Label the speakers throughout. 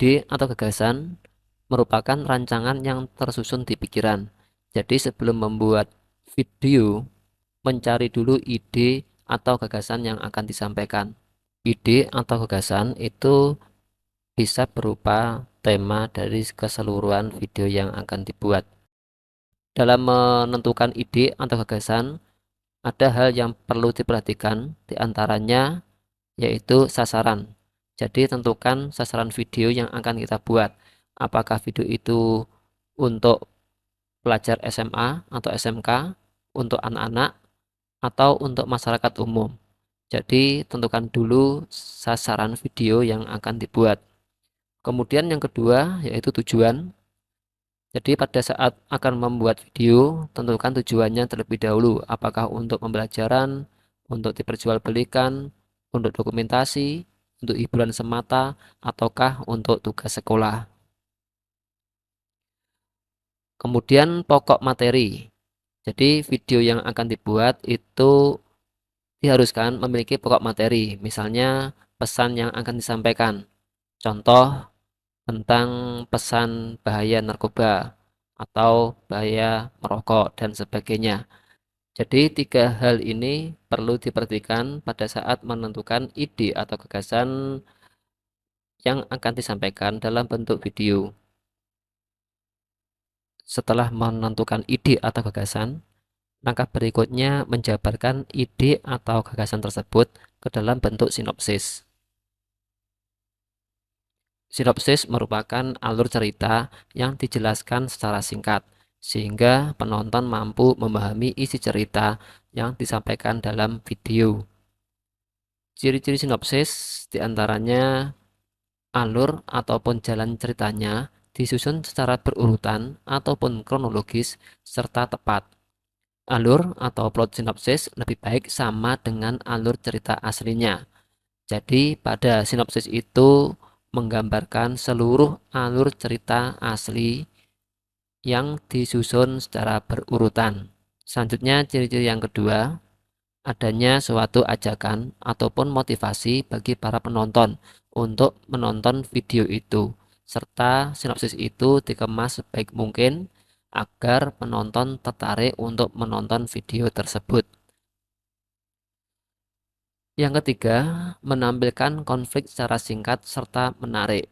Speaker 1: ide atau gagasan merupakan rancangan yang tersusun di pikiran. Jadi sebelum membuat video, mencari dulu ide atau gagasan yang akan disampaikan. Ide atau gagasan itu bisa berupa tema dari keseluruhan video yang akan dibuat. Dalam menentukan ide atau gagasan, ada hal yang perlu diperhatikan, diantaranya yaitu sasaran. Jadi tentukan sasaran video yang akan kita buat. Apakah video itu untuk pelajar SMA atau SMK, untuk anak-anak, atau untuk masyarakat umum. Jadi tentukan dulu sasaran video yang akan dibuat. Kemudian yang kedua yaitu tujuan. Jadi pada saat akan membuat video, tentukan tujuannya terlebih dahulu. Apakah untuk pembelajaran, untuk diperjualbelikan, untuk dokumentasi, untuk hiburan semata, ataukah untuk tugas sekolah. Kemudian pokok materi. Jadi video yang akan dibuat itu diharuskan memiliki pokok materi. Misalnya pesan yang akan disampaikan. Contoh tentang pesan bahaya narkoba atau bahaya merokok dan sebagainya. Jadi tiga hal ini perlu diperhatikan pada saat menentukan ide atau gagasan yang akan disampaikan dalam bentuk video. Setelah menentukan ide atau gagasan, langkah berikutnya menjabarkan ide atau gagasan tersebut ke dalam bentuk sinopsis. Sinopsis merupakan alur cerita yang dijelaskan secara singkat, sehingga penonton mampu memahami isi cerita yang disampaikan dalam video. Ciri-ciri sinopsis diantaranya alur ataupun jalan ceritanya disusun secara berurutan ataupun kronologis serta tepat. Alur atau plot sinopsis lebih baik sama dengan alur cerita aslinya. Jadi pada sinopsis itu menggambarkan seluruh alur cerita asli yang disusun secara berurutan. Selanjutnya ciri-ciri yang kedua, adanya suatu ajakan ataupun motivasi bagi para penonton untuk menonton video itu, serta sinopsis itu dikemas sebaik mungkin agar penonton tertarik untuk menonton video tersebut. Yang ketiga, menampilkan konflik secara singkat serta menarik.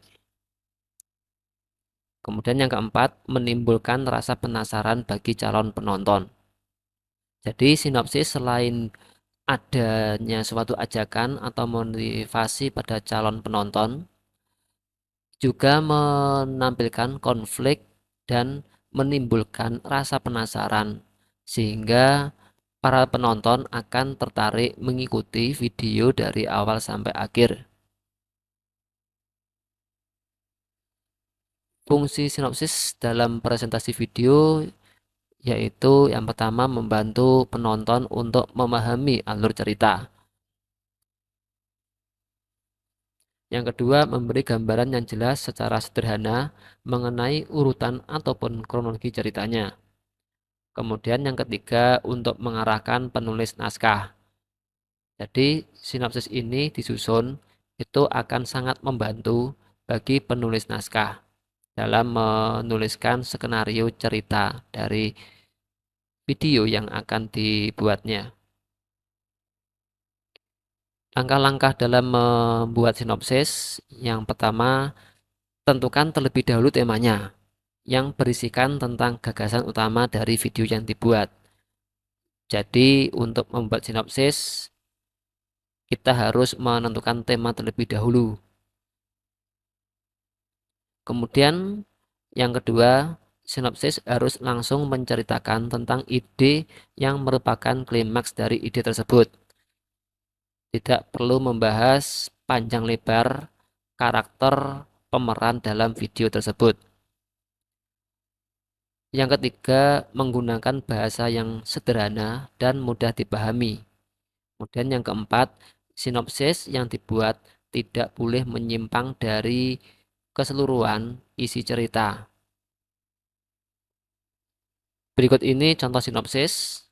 Speaker 1: Kemudian yang keempat, menimbulkan rasa penasaran bagi calon penonton. Jadi sinopsis selain adanya suatu ajakan atau motivasi pada calon penonton, juga menampilkan konflik dan menimbulkan rasa penasaran, sehingga para penonton akan tertarik mengikuti video dari awal sampai akhir. Fungsi sinopsis dalam presentasi video yaitu yang pertama membantu penonton untuk memahami alur cerita. Yang kedua, memberi gambaran yang jelas secara sederhana mengenai urutan ataupun kronologi ceritanya. Kemudian yang ketiga, untuk mengarahkan penulis naskah. Jadi sinopsis ini disusun itu akan sangat membantu bagi penulis naskah dalam menuliskan skenario cerita dari video yang akan dibuatnya. Langkah-langkah dalam membuat sinopsis, yang pertama, tentukan terlebih dahulu temanya yang berisikan tentang gagasan utama dari video yang dibuat. Jadi untuk membuat sinopsis, kita harus menentukan tema terlebih dahulu. Kemudian yang kedua, sinopsis harus langsung menceritakan tentang ide yang merupakan klimaks dari ide tersebut. Tidak perlu membahas panjang lebar karakter pemeran dalam video tersebut. Yang ketiga, menggunakan bahasa yang sederhana dan mudah dipahami. Kemudian yang keempat, sinopsis yang dibuat tidak boleh menyimpang dari keseluruhan isi cerita. Berikut ini contoh sinopsis.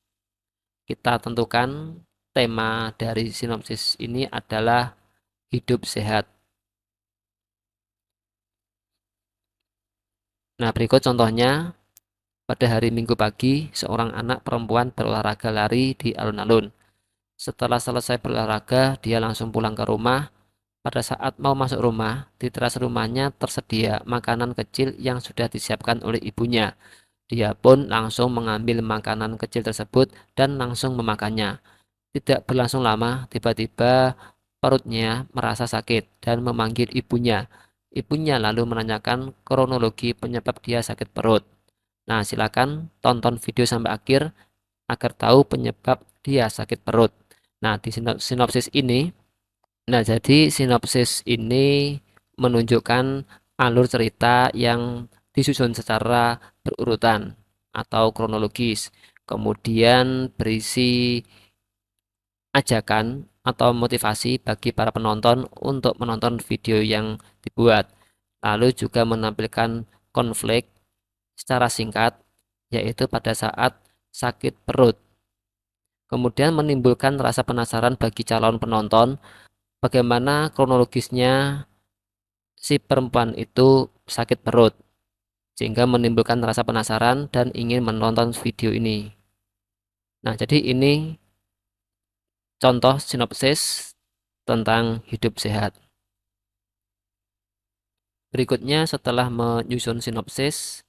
Speaker 1: Kita tentukan tema dari sinopsis ini adalah hidup sehat. Nah, berikut contohnya. Pada hari Minggu pagi, seorang anak perempuan berolahraga lari di alun-alun. Setelah selesai berolahraga, dia langsung pulang ke rumah. Pada saat mau masuk rumah, di teras rumahnya tersedia makanan kecil yang sudah disiapkan oleh ibunya. Dia pun langsung mengambil makanan kecil tersebut dan langsung memakannya. Tidak berlangsung lama, tiba-tiba perutnya merasa sakit dan memanggil ibunya. Ibunya lalu menanyakan kronologi penyebab dia sakit perut. Nah, silakan tonton video sampai akhir agar tahu penyebab dia sakit perut. Nah, di sinopsis ini, jadi sinopsis ini menunjukkan alur cerita yang disusun secara berurutan atau kronologis. Kemudian berisi ajakan atau motivasi bagi para penonton untuk menonton video yang dibuat. Lalu juga menampilkan konflik secara singkat, yaitu pada saat sakit perut. Kemudian menimbulkan rasa penasaran bagi calon penonton bagaimana kronologisnya si perempuan itu sakit perut, sehingga menimbulkan rasa penasaran dan ingin menonton video ini. Nah, jadi ini contoh sinopsis tentang hidup sehat. Berikutnya setelah menyusun sinopsis,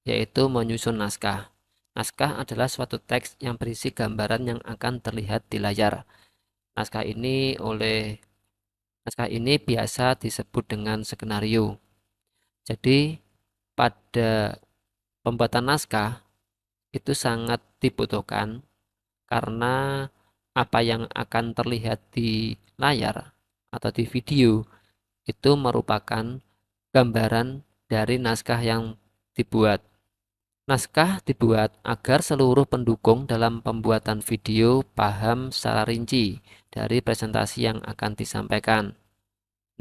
Speaker 1: yaitu menyusun naskah. Naskah adalah suatu teks yang berisi gambaran yang akan terlihat di layar. Naskah ini biasa disebut dengan skenario. Jadi pada pembuatan naskah itu sangat dibutuhkan karena apa yang akan terlihat di layar atau di video itu merupakan gambaran dari naskah yang dibuat. Naskah dibuat agar seluruh pendukung dalam pembuatan video paham secara rinci dari presentasi yang akan disampaikan.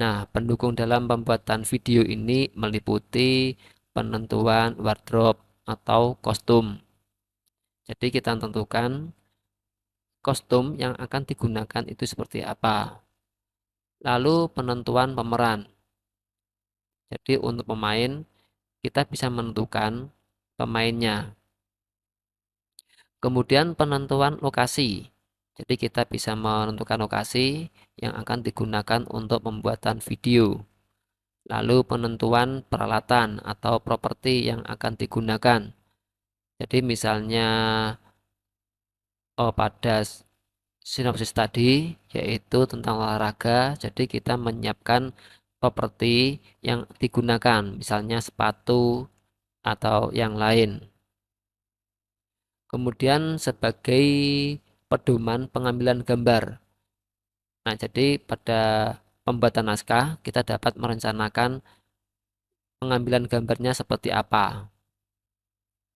Speaker 1: Nah, pendukung dalam pembuatan video ini meliputi penentuan wardrobe atau kostum. Jadi kita tentukan kostum yang akan digunakan itu seperti apa. Lalu penentuan pemeran. Jadi untuk pemain kita bisa menentukan pemainnya. Kemudian penentuan lokasi. Jadi kita bisa menentukan lokasi yang akan digunakan untuk pembuatan video. Lalu penentuan peralatan atau properti yang akan digunakan. Jadi misalnya pada sinopsis tadi yaitu tentang olahraga, jadi kita menyiapkan properti yang digunakan, misalnya sepatu atau yang lain. Kemudian sebagai pedoman pengambilan gambar. Nah, jadi pada pembuatan naskah kita dapat merencanakan pengambilan gambarnya seperti apa,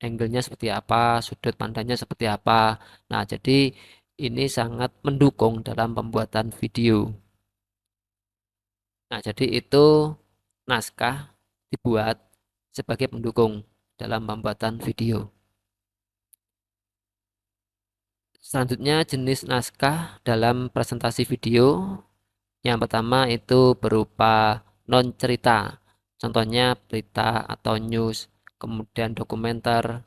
Speaker 1: angle-nya seperti apa, sudut pandangnya seperti apa. Nah, jadi ini sangat mendukung dalam pembuatan video. Nah, jadi itu naskah dibuat sebagai pendukung dalam pembuatan video. Selanjutnya jenis naskah dalam presentasi video. Yang pertama itu berupa non cerita. Contohnya berita atau news, kemudian dokumenter,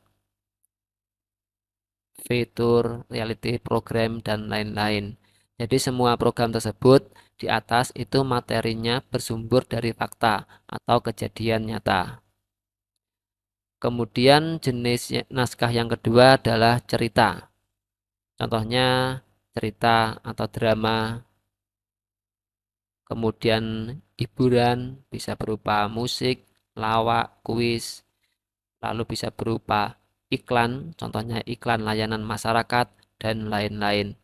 Speaker 1: fitur, reality program, dan lain-lain. Jadi semua program tersebut di atas itu materinya bersumber dari fakta atau kejadian nyata. Kemudian jenis naskah yang kedua adalah cerita. Contohnya cerita atau drama. Kemudian hiburan bisa berupa musik, lawak, kuis, lalu bisa berupa iklan, contohnya iklan layanan masyarakat, dan lain-lain.